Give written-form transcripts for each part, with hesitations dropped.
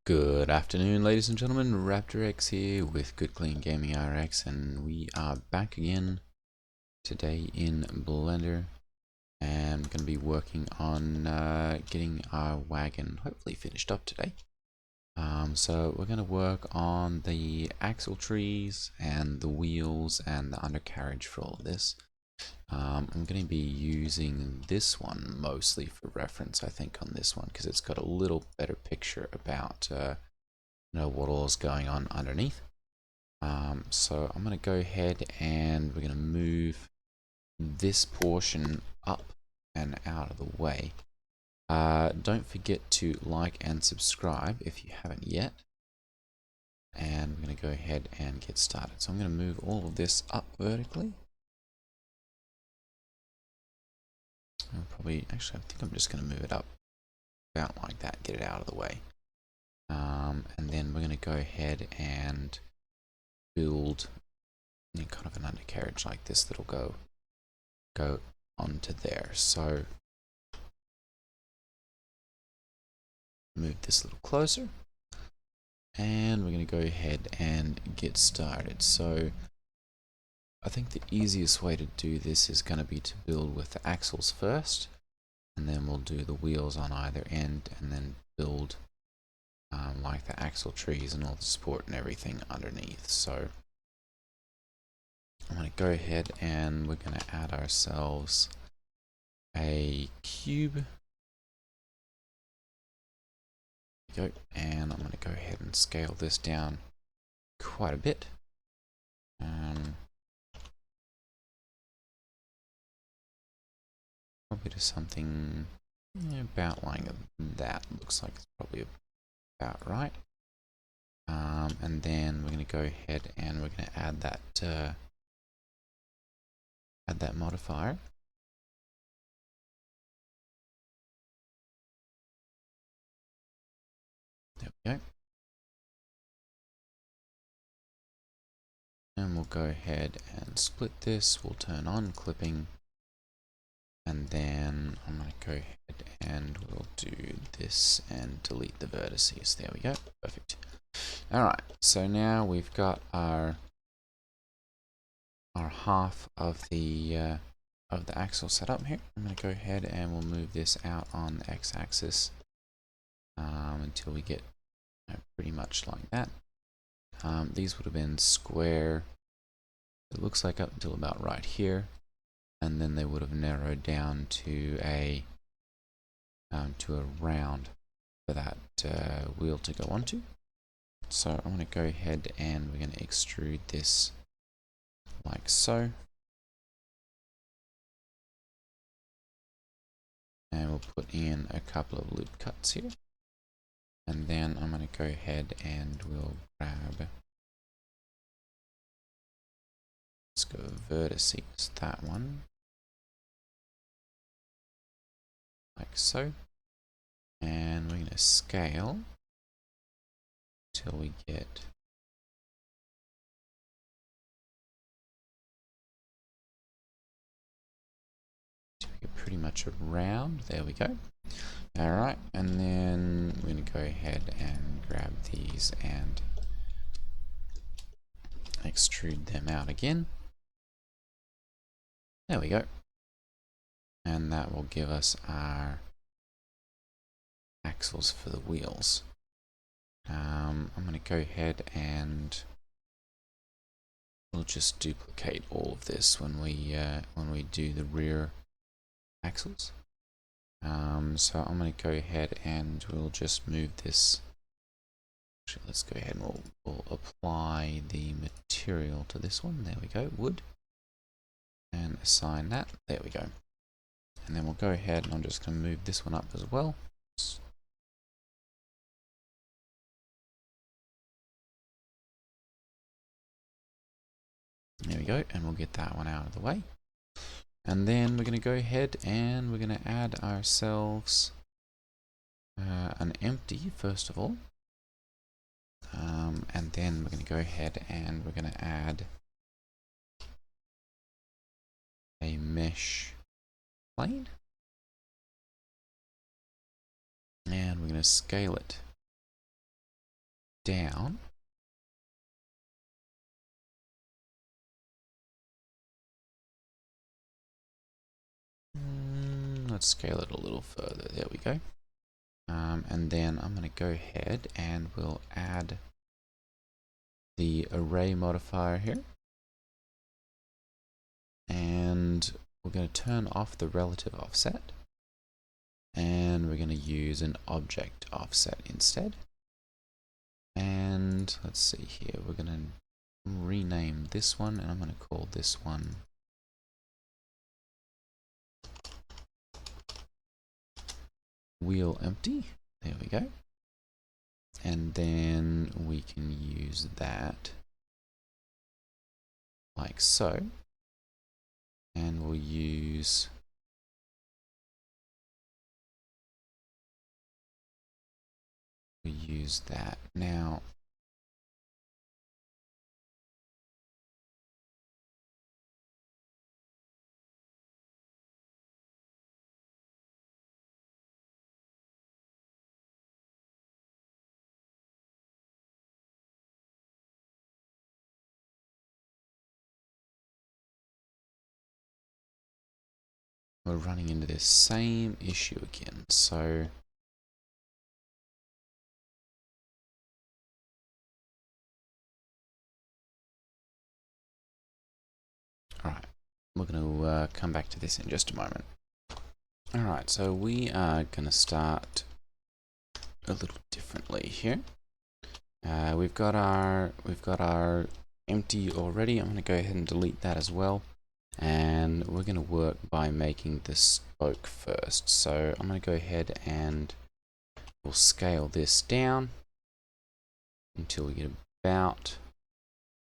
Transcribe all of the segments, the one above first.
Good afternoon, ladies and gentlemen. Raptor X here with Good Clean Gaming RX, and we are back again today in Blender, and I'm going to be working on getting our wagon hopefully finished up today. So we're going to work on the axle trees and the wheels and the undercarriage for all of this. I'm going to be using this one mostly for reference, I think, on this one, because it's got a little better picture about what all is going on underneath. So I'm going to go ahead and we're going to move this portion up and out of the way. Don't forget to like and subscribe if you haven't yet. And we're going to go ahead and get started. So I'm going to move all of this up vertically. I think I'm just going to move it up about like that, get it out of the way. And then we're going to go ahead and build kind of an undercarriage like this that'll go onto there. So move this a little closer, and we're going to go ahead and get started. So I think the easiest way to do this is going to be to build with the axles first, and then we'll do the wheels on either end, and then build like the axle trees and all the support and everything underneath. So I'm going to go ahead and we're going to add ourselves a cube. There we go. And I'm going to go ahead and scale this down quite a bit. Probably to something about like that. Looks like it's probably about right. And then we're going to go ahead and we're going to add that modifier. There we go. And we'll go ahead and split this. We'll turn on clipping. And then I'm going to go ahead and we'll do this and delete the vertices. There we go. Perfect. Alright, so now we've got our half of the axle set up here. I'm going to go ahead and we'll move this out on the x-axis until we get pretty much like that. These would have been square, it looks like, up until about right here, and then they would have narrowed down to a round for that wheel to go onto. So I'm going to go ahead and we're going to extrude this like so. And we'll put in a couple of loop cuts here. And then I'm going to go ahead and we'll grab, let's go vertices, that one, like so. And we're going to scale till we get pretty much around. There we go. Alright, and then we're going to go ahead and grab these and extrude them out again. There we go. And that will give us our axles for the wheels. I'm going to go ahead and we'll just duplicate all of this when we do the rear axles. So I'm going to go ahead and we'll just move this. Actually, let's go ahead and we'll apply the material to this one. There we go, wood, and assign that. There we go. And then we'll go ahead and I'm just going to move this one up as well. There we go, and we'll get that one out of the way. And then we're going to go ahead and we're going to add ourselves an empty first of all. And then we're going to go ahead and we're going to add a mesh plane. And we're going to scale it down. Let's scale it a little further. There we go. And then I'm going to go ahead and we'll add the array modifier here. And we're going to turn off the relative offset. And we're going to use an object offset instead. And let's see here, we're going to rename this one, and I'm going to call this one wheel empty. There we go. And then we can use that like so. And we'll use that. Now we're running into this same issue again. So alright, we're going to come back to this in just a moment. Alright, so we are going to start a little differently here. We've got our empty already. I'm going to go ahead and delete that as well. And we're going to work by making the spoke first. So I'm going to go ahead and we'll scale this down until we get about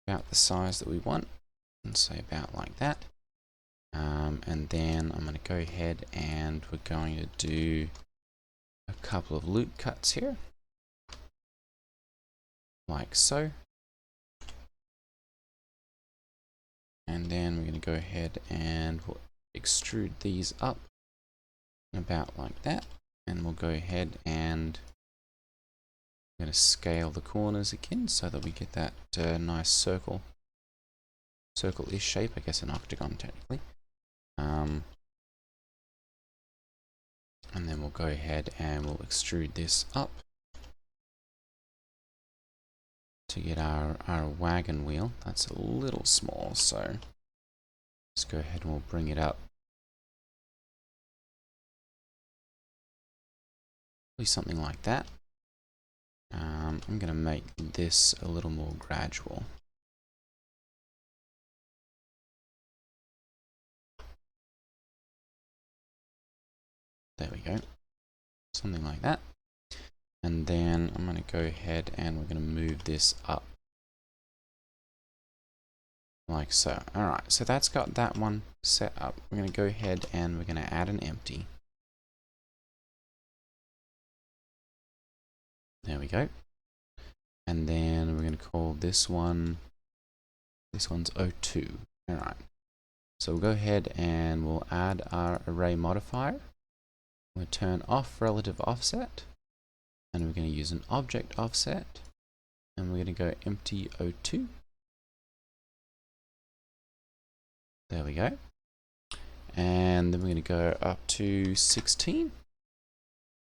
the size that we want, and say about like that. And then I'm going to go ahead and we're going to do a couple of loop cuts here, like so. And then we're going to go ahead and we'll extrude these up about like that. And we'll go ahead and I'm going to scale the corners again so that we get that nice circle-ish shape, I guess an octagon technically. And then we'll go ahead and we'll extrude this up to get our wagon wheel. That's a little small, so let's go ahead and we'll bring it up. Something like that. I'm going to make this a little more gradual. There we go. Something like that. And then I'm going to go ahead and we're going to move this up. Like so. Alright, so that's got that one set up. We're going to go ahead and we're going to add an empty. There we go. And then we're going to call this one's O2. Alright. So we'll go ahead and we'll add our array modifier. We'll turn off relative offset. And we're going to use an object offset. And we're going to go empty O2. There we go. And then we're going to go up to 16.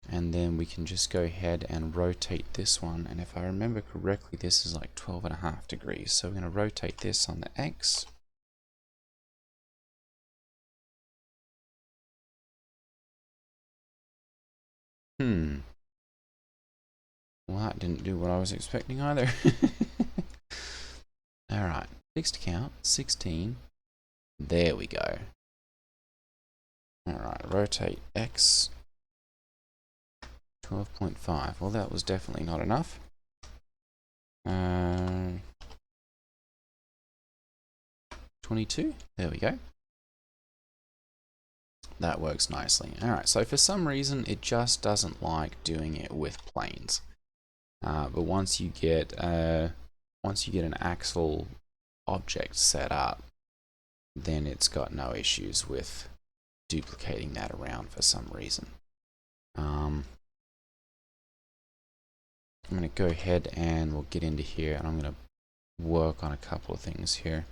And then we can just go ahead and rotate this one. And if I remember correctly, this is like 12.5 degrees. So we're going to rotate this on the X. Well, that didn't do what I was expecting either. Alright, fixed count, 16. There we go. Alright, rotate X. 12.5. Well, that was definitely not enough. 22. There we go. That works nicely. Alright, so for some reason, it just doesn't like doing it with planes. But once you get an axle object set up, then it's got no issues with duplicating that around for some reason. I'm going to go ahead and we'll get into here, and I'm going to work on a couple of things here,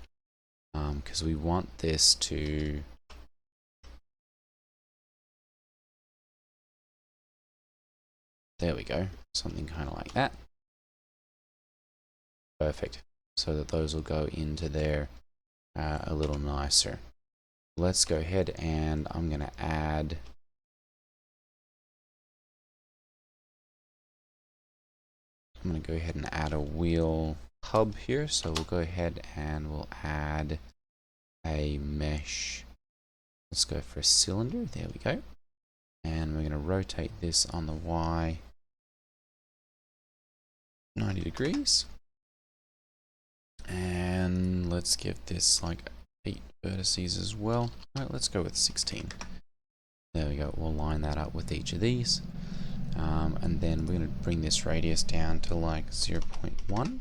because we want this to there we go, something kind of like that. Perfect. So that those will go into there a little nicer. Let's go ahead and I'm going to add a wheel hub here. So we'll go ahead and we'll add a mesh. Let's go for a cylinder. There we go. And we're going to rotate this on the Y 90 degrees. And let's give this like 8 vertices as well. Alright, let's go with 16. There we go. We'll line that up with each of these. And then we're going to bring this radius down to like 0.1.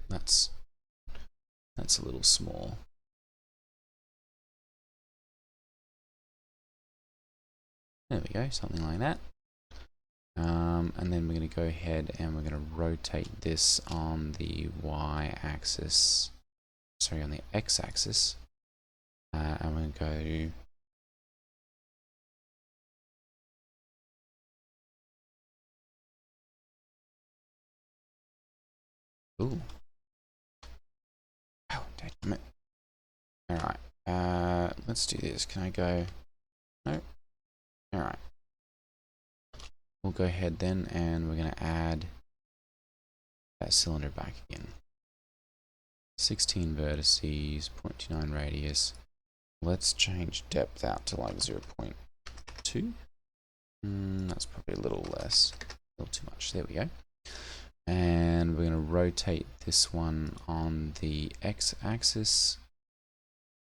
That's a little small. There we go, something like that. And then we're going to go ahead and we're going to rotate this on the y-axis, sorry, on the x-axis. And we're going to go. Ooh. Oh, damn it. Alright, let's do this. Can I go? No. Alright. We'll go ahead then and we're going to add that cylinder back again. 16 vertices, 0.29 radius. Let's change depth out to like 0.2. That's probably a little less, a little too much. There we go. And we're going to rotate this one on the x-axis.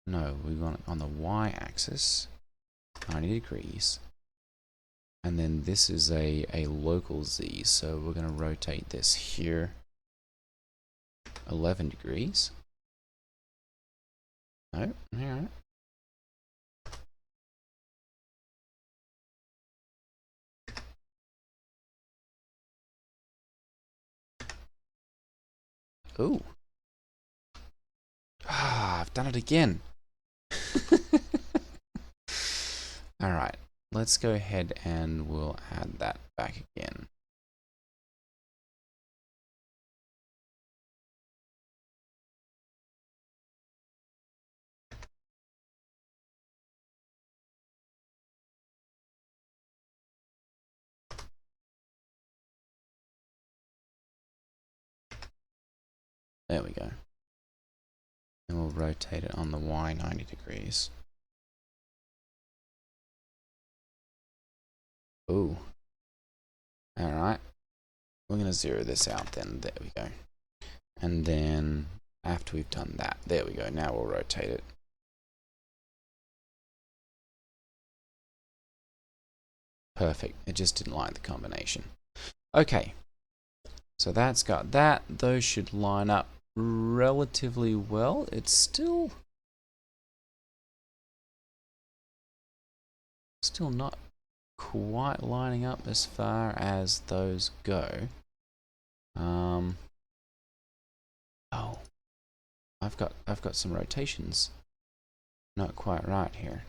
No, we want it on the y-axis, 90 degrees. And then this is a local z, so we're going to rotate this here 11 degrees. No, alright. Ooh. Ah, I've done it again. Alright, let's go ahead and we'll add that back again. There we go. And we'll rotate it on the Y 90 degrees. Ooh. Alright. We're going to zero this out then. There we go. And then after we've done that, there we go. Now we'll rotate it. Perfect. It just didn't like the combination. Okay. So that's got that. Those should line up relatively well. It's still not quite lining up as far as those go. Oh, I've got some rotations not quite right here,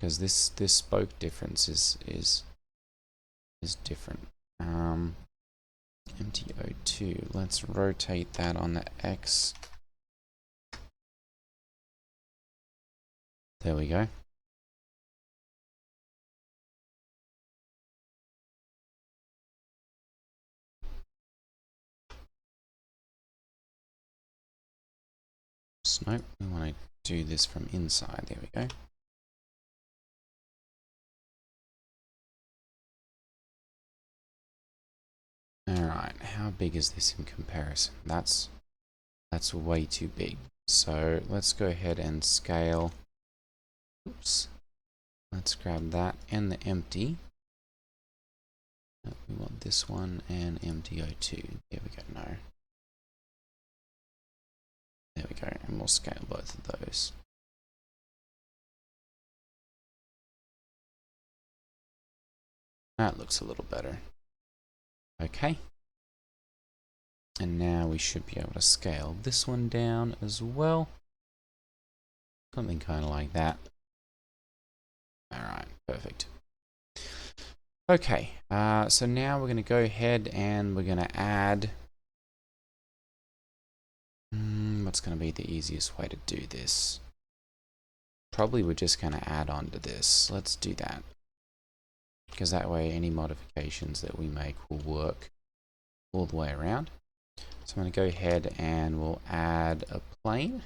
because this spoke difference is different. MTO2, let's rotate that on the X. There we go. Nope, we want to do this from inside. There we go. Alright, how big is this in comparison? That's way too big. So let's go ahead and scale. Oops. Let's grab that and the empty. We want this one and MTO2. There we go. No. There we go. And we'll scale both of those. That looks a little better. Okay. And now we should be able to scale this one down as well. Something kind of like that. Alright, perfect. Okay, so now we're going to go ahead and we're going to add... what's going to be the easiest way to do this? Probably we're just going to add on to this. Let's do that. Because that way any modifications that we make will work all the way around. So I'm going to go ahead and we'll add a plane.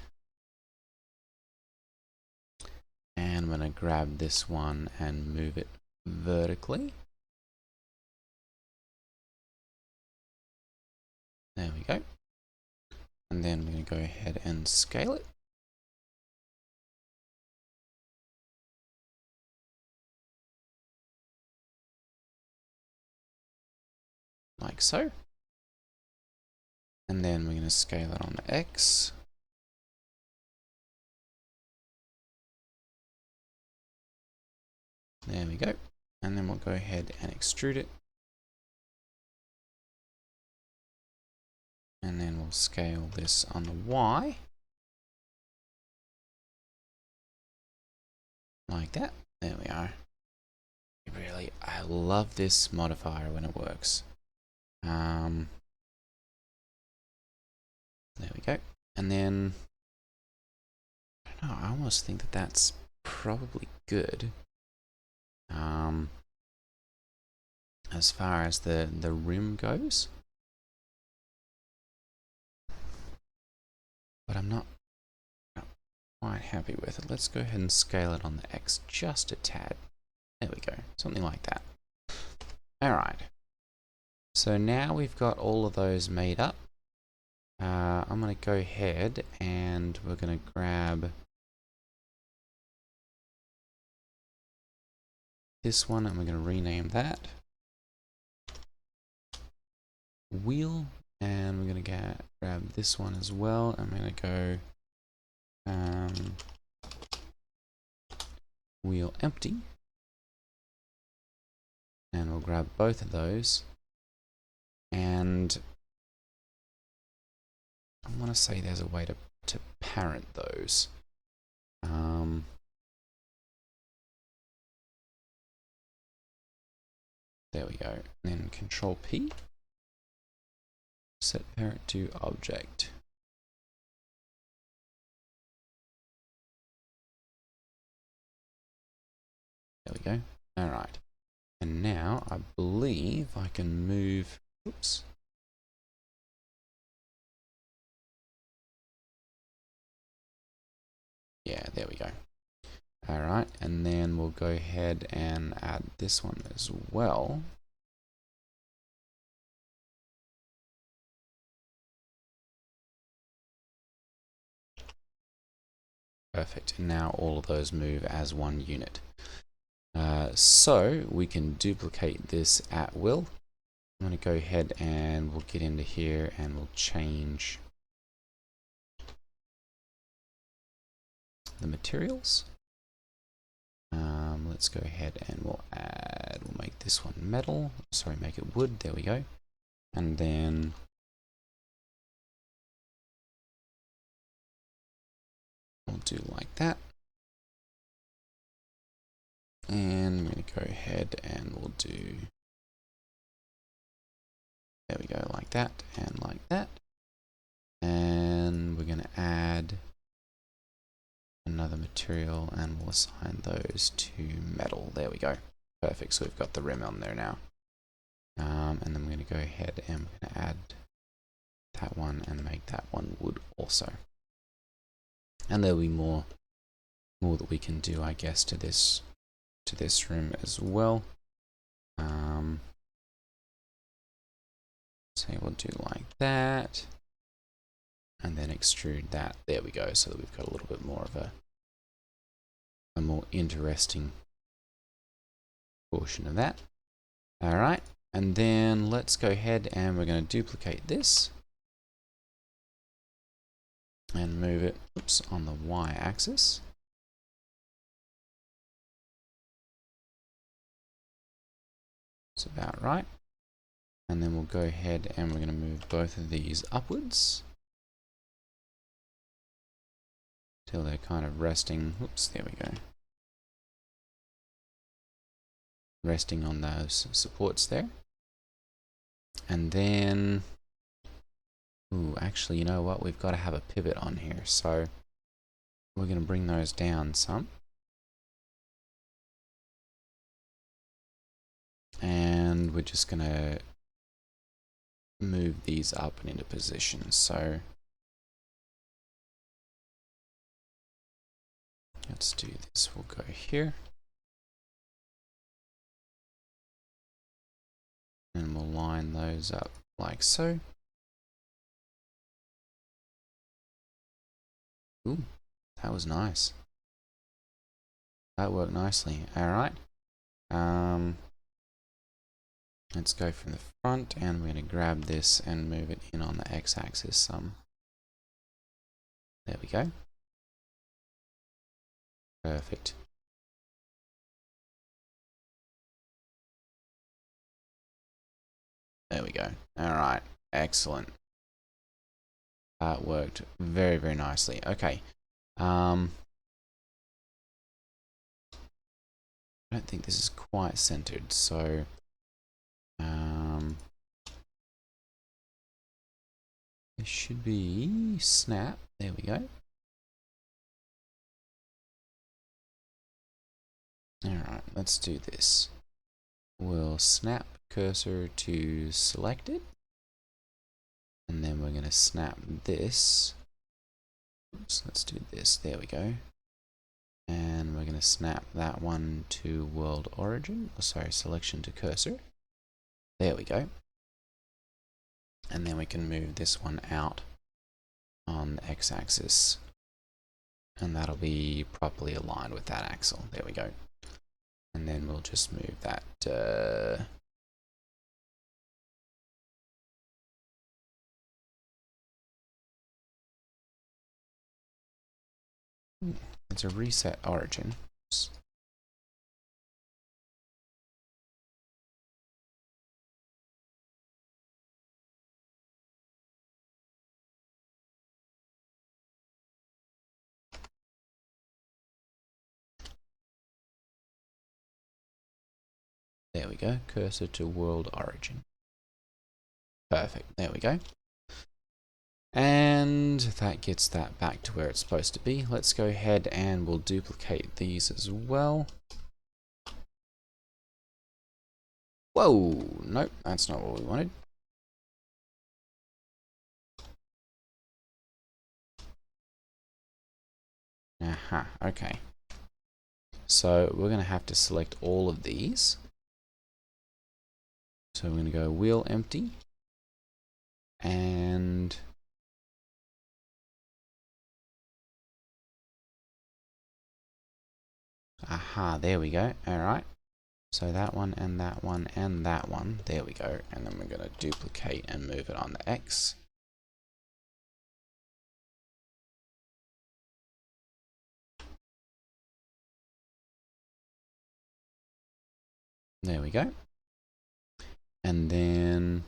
And I'm going to grab this one and move it vertically. There we go. And then we're going to go ahead and scale it. Like so. And then we're going to scale it on the X. There we go. And then we'll go ahead and extrude it. And then we'll scale this on the Y. Like that. There we are. Really, I love this modifier when it works. There we go. And then, I don't know, I almost think that that's probably good. As far as the rim goes. But I'm not quite happy with it. Let's go ahead and scale it on the X just a tad. There we go. Something like that. Alright. So now we've got all of those made up. I'm going to go ahead and we're going to grab this one and we're going to rename that wheel, and we're going to grab this one as well. I'm going to go wheel empty, and we'll grab both of those, and I want to say there's a way to parent those. There we go. And then Control P, set parent to object. There we go. All right. And now I believe I can move. Oops. Yeah, there we go. All right, and then we'll go ahead and add this one as well. Perfect. And now all of those move as one unit. So we can duplicate this at will. I'm going to go ahead and we'll get into here and we'll change the materials. Let's go ahead and we'll make this one metal. Sorry, make it wood. There we go. And then we'll do like that. And I'm going to go ahead and we'll do, there we go, like that and like that. And we're going to add another material and we'll assign those to metal. There we go. Perfect. So we've got the rim on there now. And then we're going to go ahead and we're going to add that one and make that one wood also. And there'll be more that we can do, I guess, to this rim as well. So we'll do like that. And then extrude that. There we go. So that we've got a little bit more of a more interesting portion of that. All right. And then let's go ahead and we're going to duplicate this and move it, oops, on the Y axis. It's about right. And then we'll go ahead and we're going to move both of these upwards till they're kind of resting. Oops, there we go. Resting on those supports there. And then, ooh, actually, you know what? We've got to have a pivot on here. So we're going to bring those down some. And we're just going to move these up and into position. So let's do this. We'll go here. And we'll line those up like so. Ooh, that was nice. That worked nicely. Alright. Let's go from the front, and we're going to grab this and move it in on the x-axis some. There we go. Perfect. There we go. Alright, excellent. That worked very, very nicely. Okay. I don't think this is quite centered, so it should be snap. There we go. Alright, let's do this. We'll snap cursor to selected, and then we're going to snap this. Oops, let's do this. There we go. And we're going to snap that one to world origin. Oh, sorry, selection to cursor. There we go. And then we can move this one out on the x-axis, and that'll be properly aligned with that axle. There we go. And then we'll just move that it's a reset origin. Oops. There we go, cursor to world origin. Perfect, there we go. And that gets that back to where it's supposed to be. Let's go ahead and we'll duplicate these as well. Whoa, nope, that's not what we wanted. Aha, okay. So we're going to have to select all of these. So we're going to go wheel empty, and aha, there we go. All right. So that one and that one and that one. There we go. And then we're going to duplicate and move it on the X. There we go. And then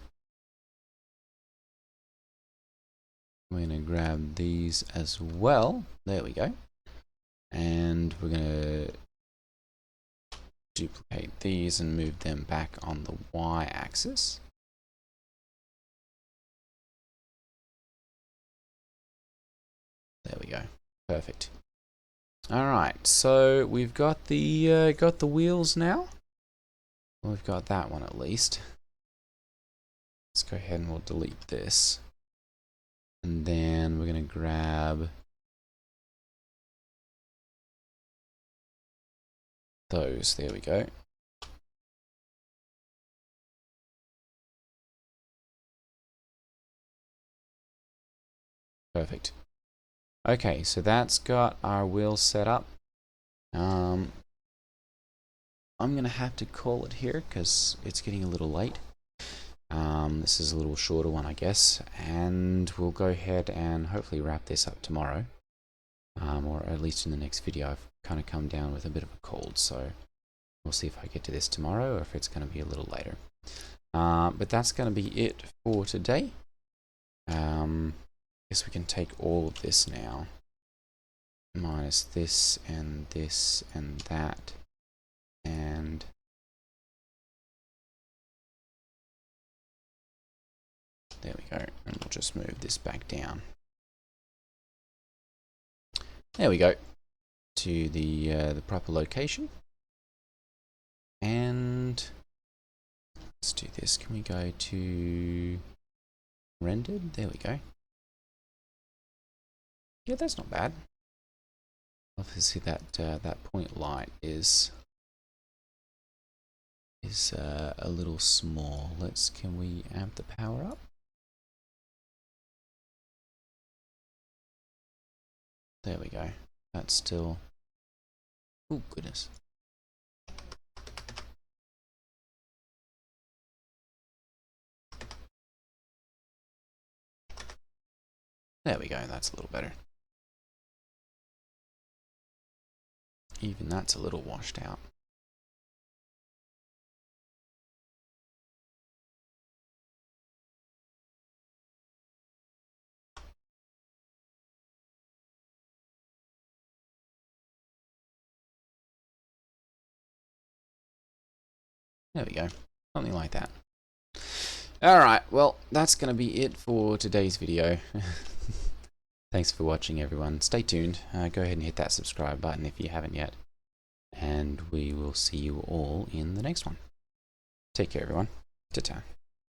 we're going to grab these as well. There we go. And we're going to duplicate these and move them back on the Y axis. There we go. Perfect. All right. So we've got the wheels now. Well, we've got that one at least. Let's go ahead and we'll delete this. And then we're going to grab those. There we go. Perfect. Okay, so that's got our wheels set up. I'm going to have to call it here because it's getting a little late. This is a little shorter one, I guess, and we'll go ahead and hopefully wrap this up tomorrow, or at least in the next video. I've kind of come down with a bit of a cold, so we'll see if I get to this tomorrow or if it's going to be a little later. But that's going to be it for today. Guess we can take all of this now. Minus this and that. And there we go. And we'll just move this back down. There we go. To the proper location. And let's do this. Can we go to rendered? There we go. Yeah, that's not bad. Obviously, that point light is a little small. Can we amp the power up? There we go. That's still. Oh goodness. There we go. That's a little better. Even that's a little washed out. There we go. Something like that. Alright, well, that's going to be it for today's video. Thanks for watching, everyone. Stay tuned. Go ahead and hit that subscribe button if you haven't yet. And we will see you all in the next one. Take care, everyone. Ta-ta.